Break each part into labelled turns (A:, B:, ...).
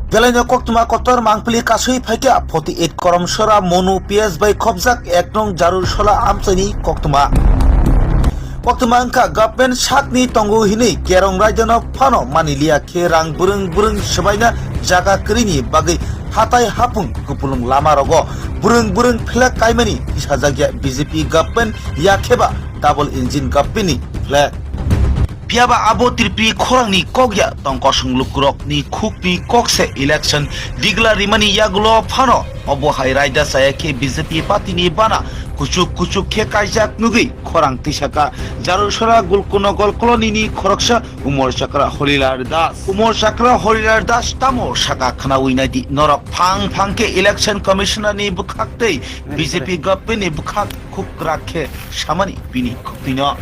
A: Belanya koktuma kotor mangpili kasui phaika 48 korom sora monu PS by khobjak eknong jarur sola amchani koktuma angka government sakni tongo hini kerong rajono phano manilia khe rang burung sebaina jaga krini bagai hatai hapung kupulung lama rogo burung flag kaimani isajagya BJP government yakheba double engine government ni flag Piaba abo tirpi khorang ni kogya tongkosung lukurok ni khukni kokse election digla rimani yagulo phano obo hai raida saya ke BJP party ni bana kucuk khe kaijak nugi khorang tisaka jarusora gulkunogol koloni ni khoroksa umor sakra holilar das tamo saka khana uinadi norok phang ke election commissioner ni bukhaktei BJP government ni bukhak khuk rakhe samani bini khupino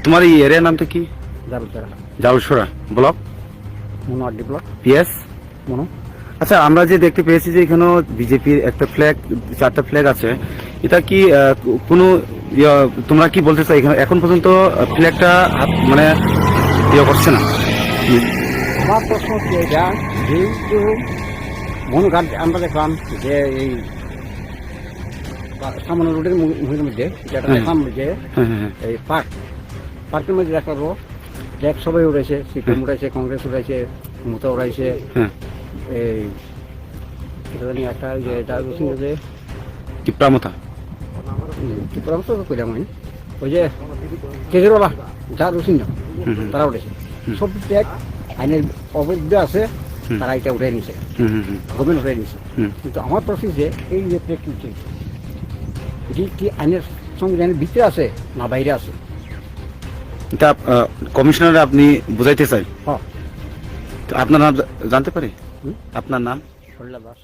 B: তোমার এই এরিয়ার নামটা কি? জাউলসরা block
C: মনোয়ার্ডি block
B: PS
C: মনো।
B: আচ্ছা, আমরা যে দেখতে পেয়েছি যে এখানে বিজেপির একটা ফ্ল্যাগ, 4টা ফ্ল্যাগ আছে, এটা কি কোনো তোমরা কি বলতে চাই এখানে এখন পর্যন্ত ফ্ল্যাগটা মানে করছে না?
C: আমার প্রশ্ন হচ্ছে এটা যেহেতু মনোঘাট আমরা দেখলাম যে এই সামান্য রোডের মধ্যে যেটা দেখলাম যে এই পার্কের মধ্যে দেখা গেল ফ্ল্যাগ সবাই উড়াইছে, সিপিএম উড়াইছে, কংগ্রেস উড়াইছে, মমতা উড়াইছে, এই একটা যে এটা যে
B: টিপ্রামতা
C: কইলাম আমি ওই যে কেজরিওয়ালা যা রসিন তারা উঠেছে সব ফ্ল্যাগ আইনের অবৈধ আছে, তারা এটা উঠে নিছে, গভর্নমেন্ট উঠে নিছে। কিন্তু আমার প্রশ্ন যে এই যে ফ্ল্যাগ তুলছে এটি কি আইনের সংবিধানের ভিতরে আছে না বাইরে আছে?
B: এটা কমিশনার আপনি বুঝাইতে চাই?
C: হ্যাঁ।
B: আপনার নাম জানতে পারি? আপনার নাম?
C: শৈলা দাস।